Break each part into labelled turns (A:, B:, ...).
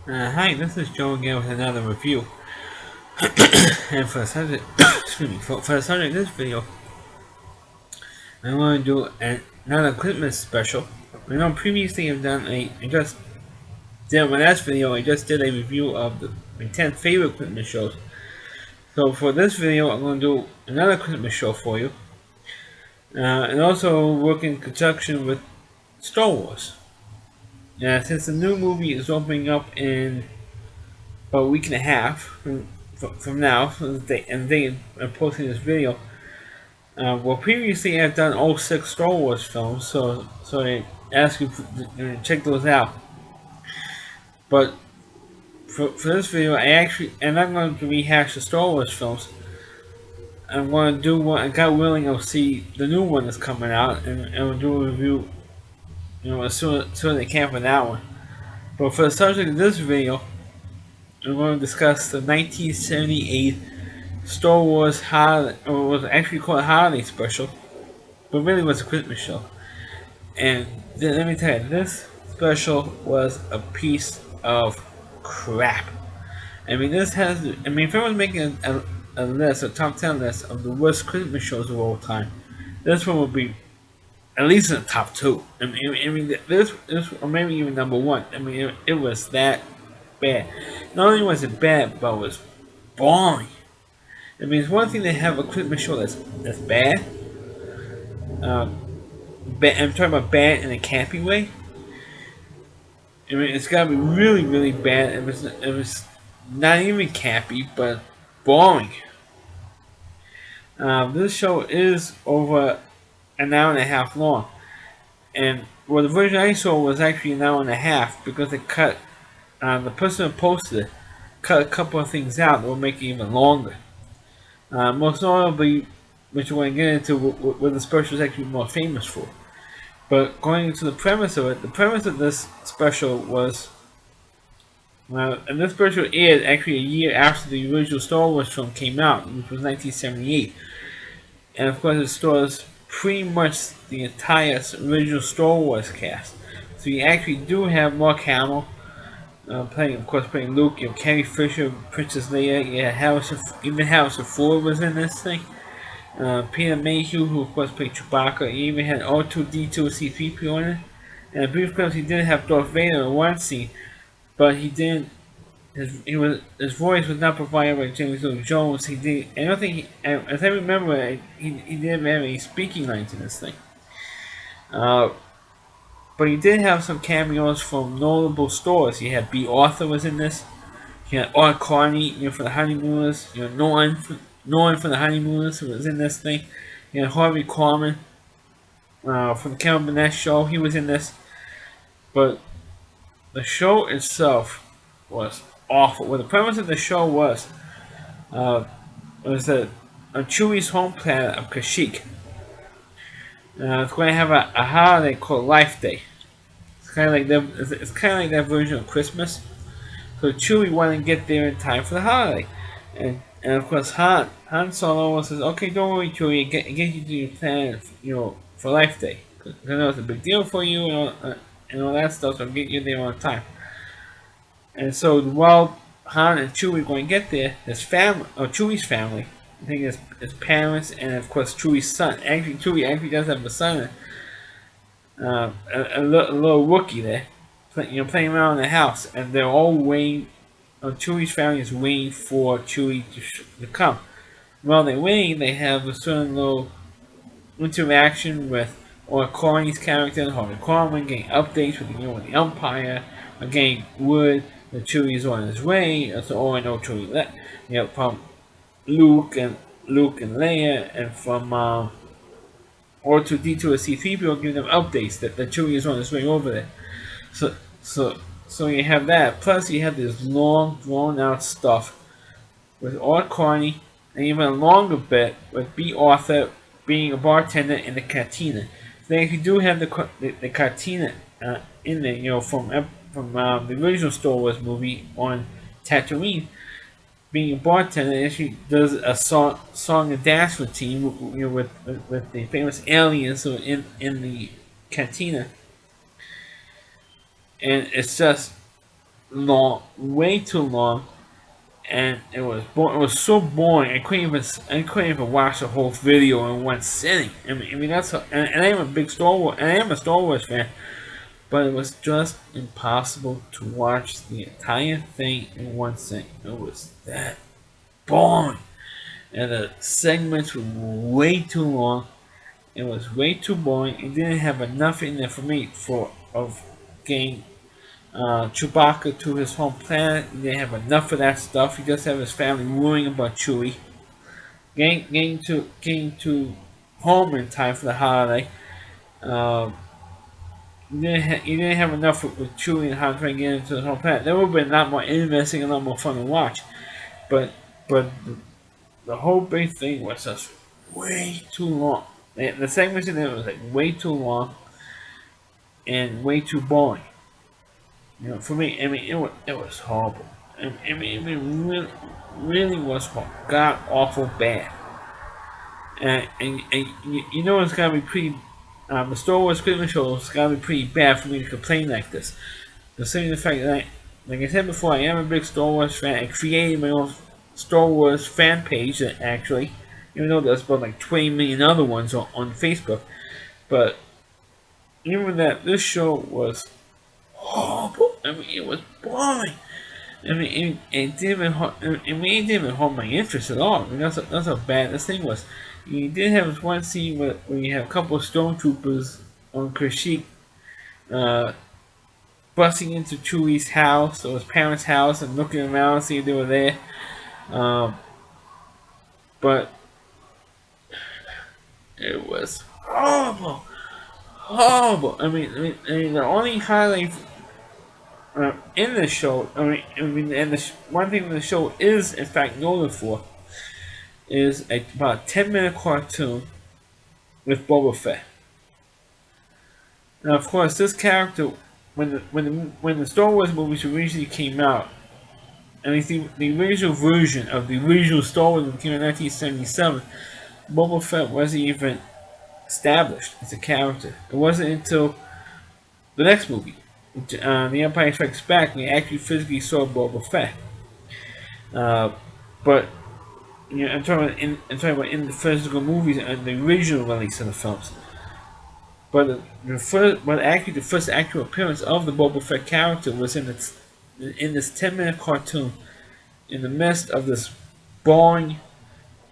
A: Hi, this is Joe again with another review. And for the subject, excuse me, for the subject of this video, I'm going to do another Christmas special. I know previously I just did my last video, I just did a review of my 10 favorite Christmas shows. So for this video, I'm going to do another Christmas show for you. And also work in conjunction with Star Wars. Since the new movie is opening up in about a week and a half from now, and the day I'm posting this video. Well, previously I've done all 6 Star Wars films, so I ask you to check those out. But for this video, I'm not going to rehash the Star Wars films. I'm going to do one, and God willing, I'll see the new one that's coming out, and we'll do a review, as soon as I can for that one. But for the subject of this video, I'm going to discuss the 1978 Star Wars Holiday, or it was actually called Holiday Special, but really was a Christmas show. And let me tell you, this special was a piece of crap. I mean, if I was making a list, a top 10 list of the worst Christmas shows of all time, this one would be at least in the top 2. This or maybe even number 1. It was that bad. Not only was it bad, but it was boring. It's one thing to have a Christmas show that's bad. I'm talking about bad in a campy way. It's gotta be really, really bad. It was not even campy, but boring. This show is over an hour and a half long, and the version I saw was actually an hour and a half because they cut. The person who posted it cut a couple of things out that will make it even longer. Most notably, which we're going to get into, what the special is actually more famous for. But going into the premise of it, the premise of this special was, and this special aired actually a year after the original Star Wars film came out, which was 1978. And of course, it stars pretty much the entire original Star Wars cast. So you actually do have Mark Hamill playing Luke. You have Carrie Fisher, Princess Leia. Even Harrison Ford was in this thing. Peter Mayhew, who of course played Chewbacca. He even had R2D2 C3PO in it. And I believe because he did have Darth Vader in one scene, but he didn't. His voice was not provided by James Earl Jones. He did. I don't think as I remember, he didn't have any speaking lines in this thing. Uh, but he did have some cameos from notable stars. You had B. Arthur was in this. You had Art Carney, for the Honeymooners. Norton from the Honeymooners who was in this thing. You had Harvey Korman from the Carol Burnett show. He was in this. But the show itself was awful. Well, the premise of the show was that on Chewie's home planet of Kashyyyk, it's going to have a holiday called Life Day. It's kind of like that version of Christmas. So Chewie wanted to get there in time for the holiday, and of course Han Solo says, "Okay, don't worry, Chewie, get you to your planet, for Life Day. Because I know it's a big deal for you and all that stuff. So I'll get you there on time." And so while Han and Chewie are going to get there, his family, or Chewie's family, I think his parents, and of course Chewie's son. Actually, Chewie actually does have a son, a little Wookiee there, playing around in the house, and they're all waiting. Chewie's family is waiting for Chewie to come. While they're waiting, they have a certain little interaction with Corny's character, Harvey Korman, getting updates with the Empire, getting word that Chewie is on his way. So, I know Chewie from Luke and Leia, and from R2D2 and C3PO giving them updates that Chewie is on his way over there. So so you have that. Plus you have this long, drawn out stuff with Art Carney, and even a longer bit with B. Arthur being a bartender in the cantina. So they actually do have the cantina in there, from the original Star Wars movie on Tatooine. Being a bartender, actually does a song and dance routine, with the famous aliens who are in the cantina, and it's just long, way too long, and it was so boring. I couldn't even watch the whole video in one sitting. I mean and I am a big Star Wars, and I am a Star Wars fan, but it was just impossible to watch the entire thing in one sitting. It was that boring, and the segments were way too long. It was way too boring. It didn't have enough in there for me for of getting Chewbacca to his home planet. He didn't have enough of that stuff. He just had his family worrying about Chewie. Getting to home in time for the holiday. Um, he didn't have enough with Chewie and Han trying to get into his home planet. That would have been a lot more interesting and a lot more fun to watch. But the whole big thing was just way too long. The segments in there was like way too long and way too boring. You know, for me, I mean, it was horrible. It really was god awful bad. And you know it's gotta be pretty. The Star Wars Christmas show is gotta be pretty bad for me to complain like this. Considering the fact that, like I said before, I am a big Star Wars fan. I created my own Star Wars fan page, actually, even though there's about like 20 million other ones on Facebook. But even that, this show was horrible. I mean, it was boring. I mean, it didn't even it didn't even hold my interest at all. I mean, that's how bad this thing was. You did have this one scene where you have a couple of stormtroopers on Kashyyyk, uh, busting into Chewie's house or his parents' house and looking around, see if they were there. Um, but it was horrible, horrible. I mean, the only highlight in the show, and one thing the show is in fact noted for is about a 10-minute cartoon with Boba Fett. Now, of course, this character, when the Star Wars movies originally came out, and the original version of the original Star Wars that came out in 1977, Boba Fett wasn't even established as a character. It wasn't until the next movie, The Empire Strikes Back, we actually physically saw Boba Fett. Uh, but you know, I'm talking about in the physical movies and the original release of the films. But actually, the first actual appearance of the Boba Fett character was in this 10-minute cartoon in the midst of this boring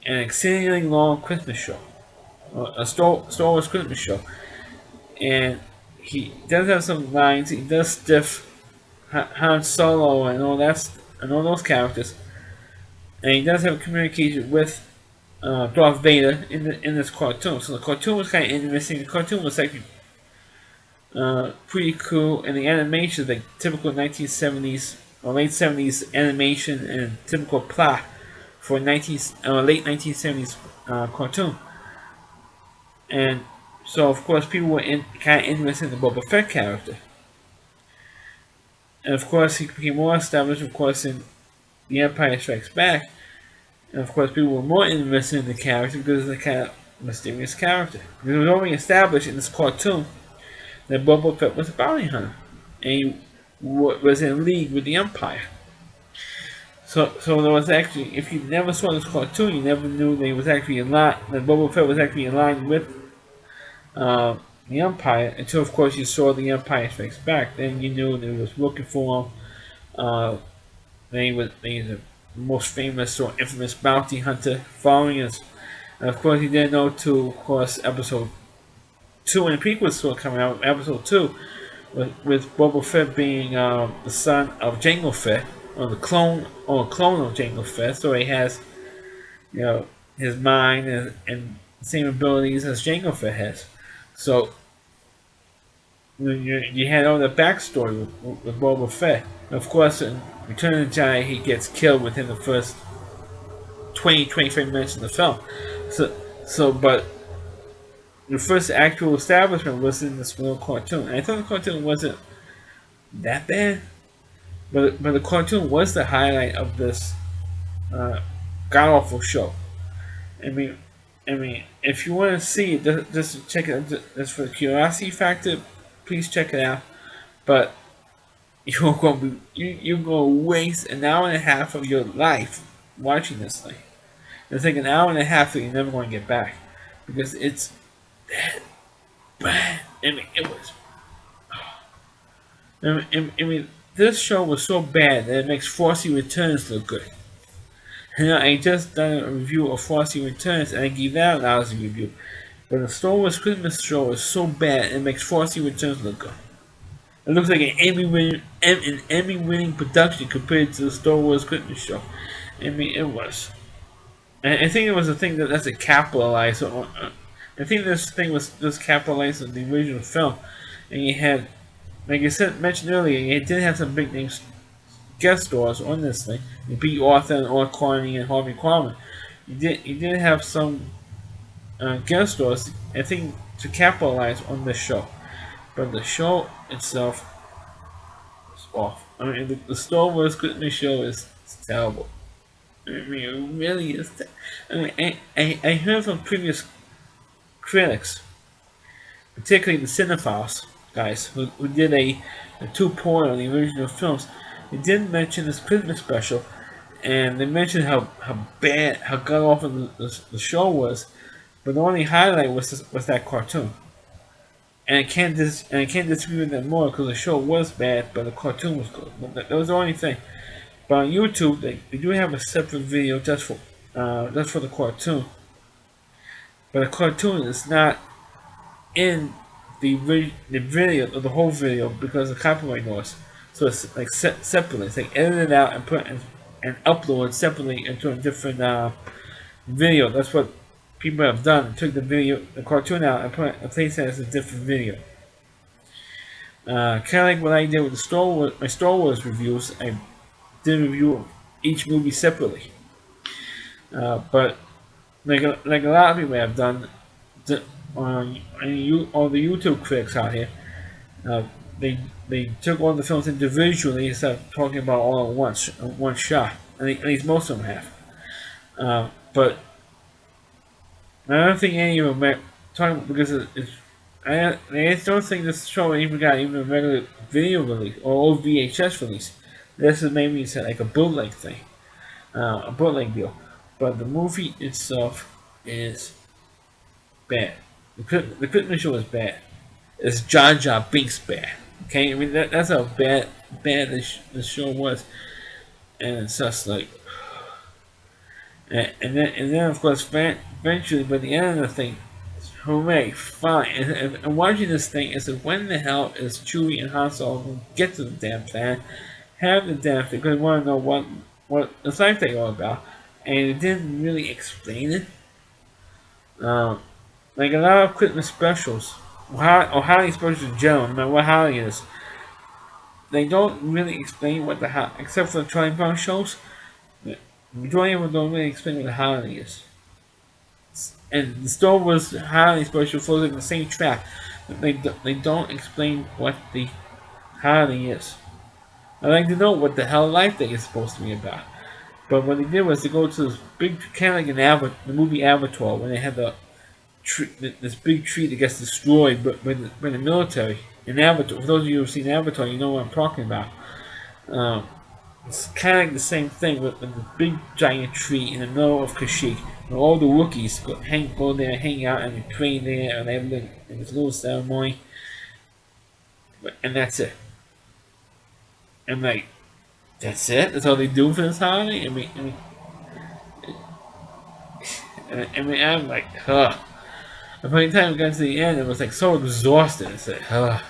A: and exceedingly long Christmas show, a Star Wars Christmas show, and he does have some lines. He does stiff Han Solo and all those characters, and he does have communication with Darth Vader in this cartoon. So the cartoon was kind of interesting. The cartoon was actually pretty cool, and the animation, like typical 1970s or late 70s animation and typical plot for late 1970s cartoon. And so, of course, people were kind of interested in the Boba Fett character. And of course, he became more established, of course, in The Empire Strikes Back. And of course, people were more interested in the character because of the kind of mysterious character. Because it was already established in this cartoon that Boba Fett was a bounty hunter. And he was in league with the Empire. So there was actually, if you never saw this cartoon, you never knew that he was actually aligned, that Boba Fett was actually aligned with the Empire until, of course, you saw The Empire Strikes Back. Then you knew that he was looking for him. He's the most famous or infamous bounty hunter following us. And of course, he didn't know to, of course, episode 2 when the prequels still coming out. Episode 2 with Boba Fett being the son of Jango Fett, or a clone of Jango Fett. So he has, you know, his mind and the same abilities as Jango Fett has. So you had all the backstory with Boba Fett. Of course, in Return of the Jedi, he gets killed within the first 25 minutes of the film. But the first actual establishment was in this little cartoon. And I thought the cartoon wasn't that bad, but the cartoon was the highlight of this god awful show. I mean, if you want to see it, just check it out. Just for the curiosity factor, please check it out. But you're gonna waste an hour and a half of your life watching this thing. It's like an hour and a half that you're never going to get back because it's bad. I mean, it was. I mean, this show was so bad that it makes Frosty Returns look good. I just done a review of Frosty Returns and I gave that a lousy review. But the Star Wars Christmas show is so bad it makes Frosty Returns look good. It looks like an Emmy-winning production compared to the Star Wars Christmas show. I mean, it was. I think it was a thing that's a capitalized. I think this thing was just capitalized on the original film, and you had, like I said, mentioned earlier, you did have some big names guest stars on this thing. You beat Arthur and Art Carney and Harvey Korman. You did have some guest stars. I think to capitalize on this show, but the show itself is off. I mean, the Star Wars Christmas show is terrible. I mean, it really is. I mean, I heard from previous critics, particularly the cinephiles guys, who did a two-part on the original films. They did mention this Christmas special, and they mentioned how bad, how god awful the show was, but the only highlight was that cartoon. And I can't disagree with that more because the show was bad, but the cartoon was good. But that was the only thing. But on YouTube, they do have a separate video just for the cartoon. But the cartoon is not in the video or the whole video because of copyright laws. So it's like separately. It's like edited out and put and uploaded separately into a different video. That's what people have done. They took the cartoon out and placed it as a different video. Kind of like what I did with my Star Wars reviews. I did review each movie separately. But like a lot of people have done, all the YouTube critics out here, they took all the films individually instead of talking about all at once, one shot. At least most of them have. But I don't think any of them are talking because I don't think this show even got even a regular video release or old VHS release. This is maybe like a bootleg thing, a bootleg deal. But the movie itself is bad. The Christmas show is bad. It's Jar Jar Binks bad. Okay, I mean that's how bad this show was, and it's just like, and then of course eventually by the end of the thing, hooray, fine. And watching this thing is like, when the hell is Chewie and Han Solo going to get to the damn planet, have the damn thing, because they want to know what the sci thing all about, and it didn't really explain it. Like a lot of Christmas specials, or holiday specials in general, no matter what holiday it is, they don't really explain what except for the Charlie Brown shows, the majority of them don't really explain what the holiday is. And the Star Wars holiday special falls in the same trap. They don't explain what the holiday is. I'd like to know what the hell Life Day is supposed to be about. But what they did was to go to this big, kind of like the movie Avatar, when they had this big tree that gets destroyed by the military. In Avatar, for those of you who've seen Avatar, you know what I'm talking about. It's kind of like the same thing with the big giant tree in the middle of Kashyyyk. And all the Wookiees go there and hang out and they pray there and they have this little ceremony. And that's it. And like, that's it? That's all they do for this holiday? I'm like, huh. And by the time we got to the end, it was like so exhausted. It's like, huh.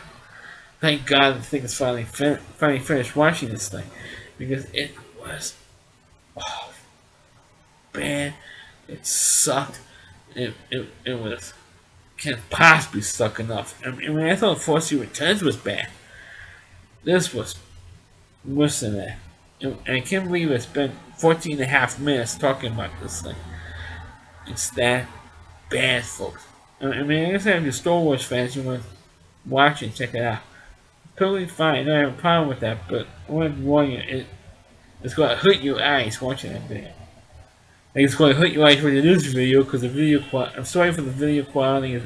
A: Thank God the thing is finally finished watching this thing. Because it was bad. It sucked. It was can't possibly suck enough. I mean, I thought Force Returns was bad. This was worse than that. And I can't believe I spent 14 and a half minutes talking about this thing. It's that bad, folks. I mean, I guess if you're Star Wars fans, you want to watch it, check it out. Totally fine. I don't have a problem with that, but I want to warn you, it's going to hurt your eyes watching that video. Like it's going to hurt your eyes when you do this video because the video quality. I'm sorry for the video quality is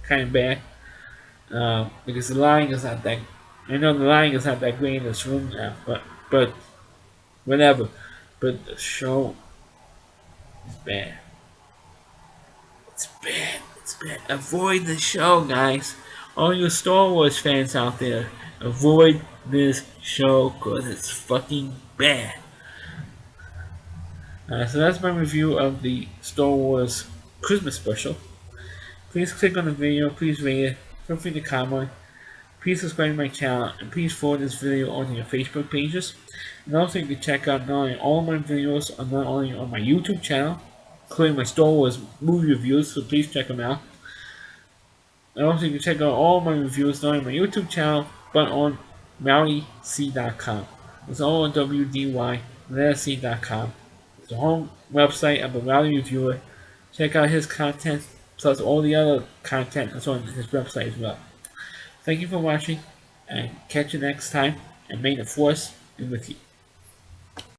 A: kind of bad because the lighting is not that. I know the lighting is not that great in this room now, but whatever. But the show is bad. It's bad. It's bad. Avoid the show, guys. All you Star Wars fans out there, avoid this show because it's fucking bad. So that's my review of the Star Wars Christmas special. Please click on the video, please rate it, feel free to comment, please subscribe to my channel, and please forward this video onto your Facebook pages. And also you can check out not only all my videos, not only on my YouTube channel, including my Star Wars movie reviews, so please check them out. And also you can check out all my reviews not only on my YouTube channel, but on rowdyc.com. It's all on WDY.com. It's the home website of a Rowdy Reviewer. Check out his content, plus all the other content that's on his website as well. Thank you for watching, and catch you next time, and may the Force be with you.